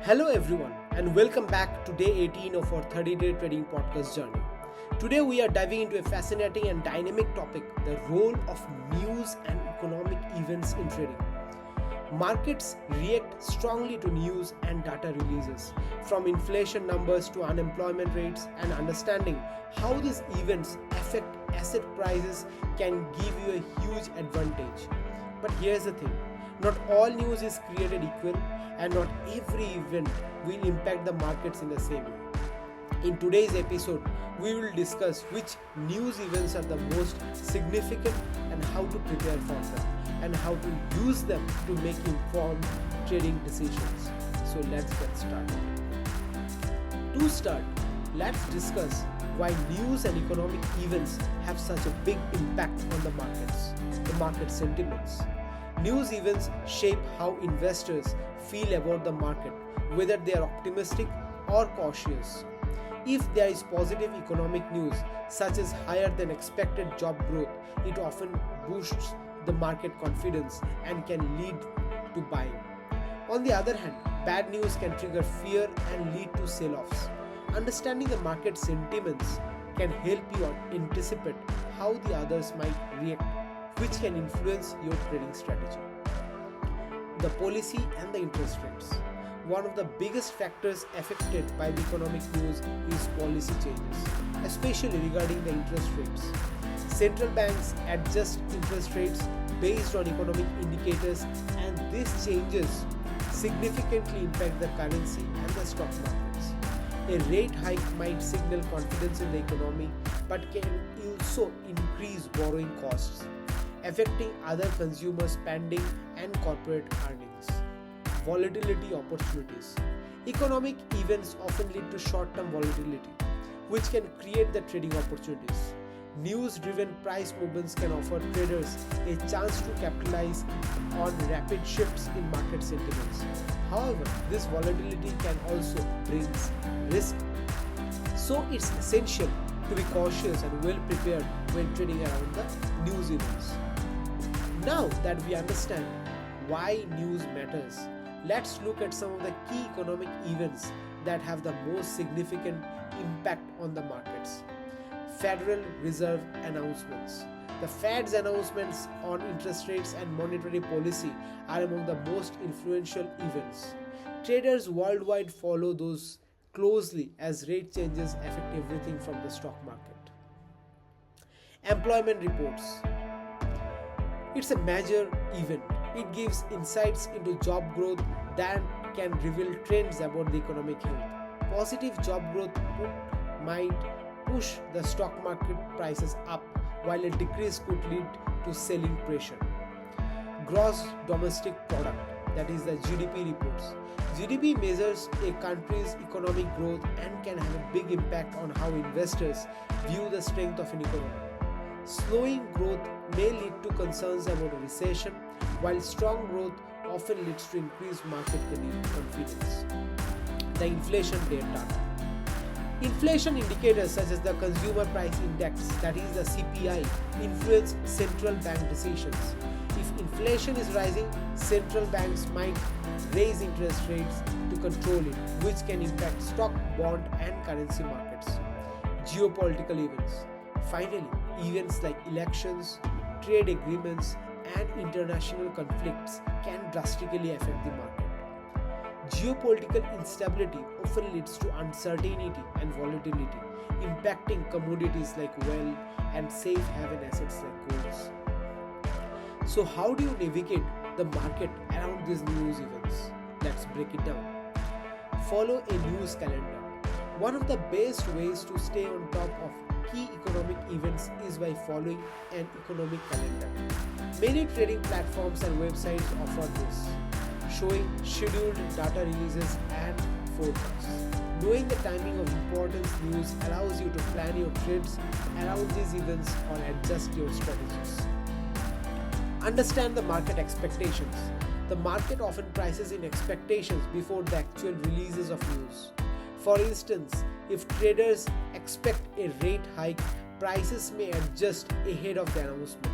Hello everyone and welcome back to day 18 of our 30-day trading podcast journey. Today we are diving into a fascinating and dynamic topic, the role of news and economic events in trading. Markets react strongly to news and data releases, from inflation numbers to unemployment rates, and understanding how these events affect asset prices can give you a huge advantage. But here's the thing, not all news is created equal and not every event will impact the markets in the same way. In today's episode, we will discuss which news events are the most significant and how to prepare for them and how to use them to make informed trading decisions. So let's get started. To start, let's discuss why news and economic events have such a big impact on the markets, the market sentiments. News events shape how investors feel about the market, whether they are optimistic or cautious. If there is positive economic news, such as higher than expected job growth, it often boosts the market confidence and can lead to buying. On the other hand, bad news can trigger fear and lead to sell-offs. Understanding the market sentiments can help you anticipate how the others might react, which can influence your trading strategy. The policy and the interest rates. One of the biggest factors affected by the economic news is policy changes, especially regarding the interest rates. Central banks adjust interest rates based on economic indicators, and these changes significantly impact the currency and the stock markets. A rate hike might signal confidence in the economy but can also increase borrowing costs, affecting other consumer spending and corporate earnings. Volatility opportunities. Economic events often lead to short-term volatility, which can create the trading opportunities. News-driven price movements can offer traders a chance to capitalize on rapid shifts in market sentiments. However, this volatility can also bring risk. So it's essential to be cautious and well prepared when trading around the news events. Now that we understand why news matters, let's look at some of the key economic events that have the most significant impact on the markets. Federal Reserve announcements. The Fed's announcements on interest rates and monetary policy are among the most influential events. Traders worldwide follow those closely as rate changes affect everything from the stock market. Employment reports. It's a major event. It gives insights into job growth that can reveal trends about the economic health. Positive job growth might push the stock market prices up, while a decrease could lead to selling pressure. Gross domestic product, that is the GDP reports. GDP measures a country's economic growth and can have a big impact on how investors view the strength of an economy. Slowing growth may lead to concerns about a recession, while strong growth often leads to increased market confidence. The inflation data. Inflation indicators such as the consumer price index, that is the CPI, influence central bank decisions. If inflation is rising, central banks might raise interest rates to control it, which can impact stock, bond, and currency markets. Geopolitical events. Finally, events like elections, trade agreements, and international conflicts can drastically affect the market. Geopolitical instability often leads to uncertainty and volatility, impacting commodities like oil and safe haven assets like gold. So how do you navigate the market around these news events? Let's break it down. Follow a news calendar. One of the best ways to stay on top of key economic events is by following an economic calendar. Many trading platforms and websites offer this, showing scheduled data releases and forecasts. Knowing the timing of important news allows you to plan your trades around these events or adjust your strategies. Understand the market expectations. The market often prices in expectations before the actual releases of news. For instance, if traders expect a rate hike, prices may adjust ahead of the announcement.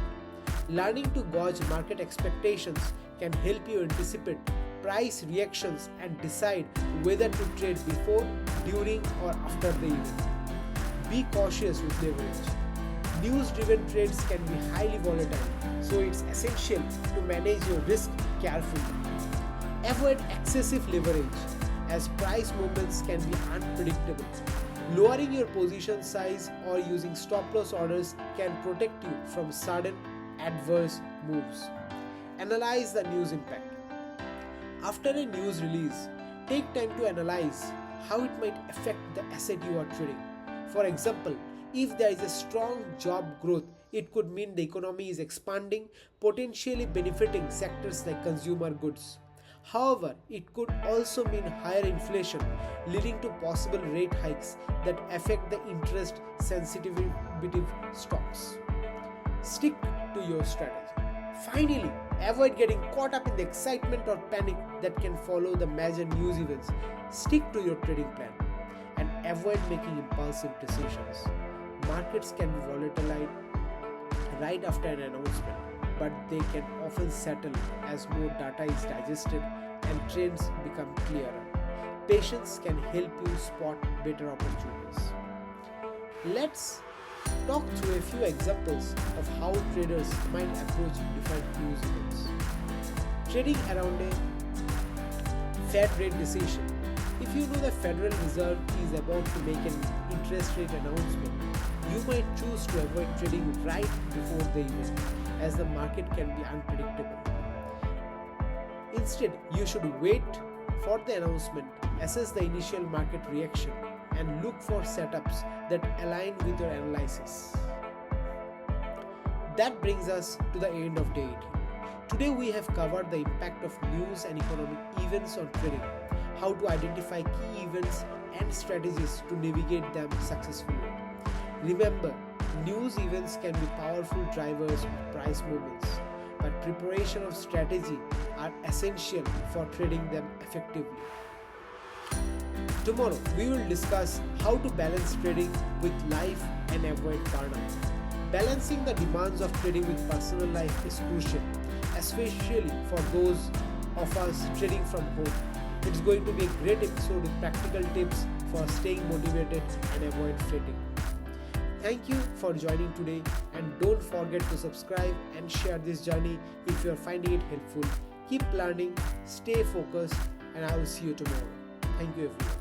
Learning to gauge market expectations can help you anticipate price reactions and decide whether to trade before, during, or after the event. Be cautious with leverage. News-driven trades can be highly volatile, so it's essential to manage your risk carefully. Avoid excessive leverage, as price movements can be unpredictable. Lowering your position size or using stop-loss orders can protect you from sudden adverse moves. Analyze the news impact. After a news release, take time to analyze how it might affect the asset you are trading. For example, if there is a strong job growth, it could mean the economy is expanding, potentially benefiting sectors like consumer goods. However, it could also mean higher inflation, leading to possible rate hikes that affect the interest sensitive stocks. Stick to your strategy. Finally, avoid getting caught up in the excitement or panic that can follow the major news events. Stick to your trading plan and avoid making impulsive decisions. Markets can be volatile right after an announcement, but they can often settle as more data is digested and trends become clearer. Patience can help you spot better opportunities. Let's talk through a few examples of how traders might approach different news events. Trading around a Fed rate decision. If you know the Federal Reserve is about to make an interest rate announcement, you might choose to avoid trading right before the event, as the market can be unpredictable. Instead, you should wait for the announcement, assess the initial market reaction, and look for setups that align with your analysis. That brings us to the end of day 18. Today we have covered the impact of news and economic events on trading, how to identify key events and strategies to navigate them successfully. Remember, news events can be powerful drivers of price movements, but preparation of strategy are essential for trading them effectively. Tomorrow, we will discuss how to balance trading with life and avoid burnout. Balancing the demands of trading with personal life is crucial, especially for those of us trading from home. It's going to be a great episode with practical tips for staying motivated and avoid fatigue. Thank you for joining today, and don't forget to subscribe and share this journey if you are finding it helpful. Keep learning, stay focused, and I will see you tomorrow. Thank you everyone.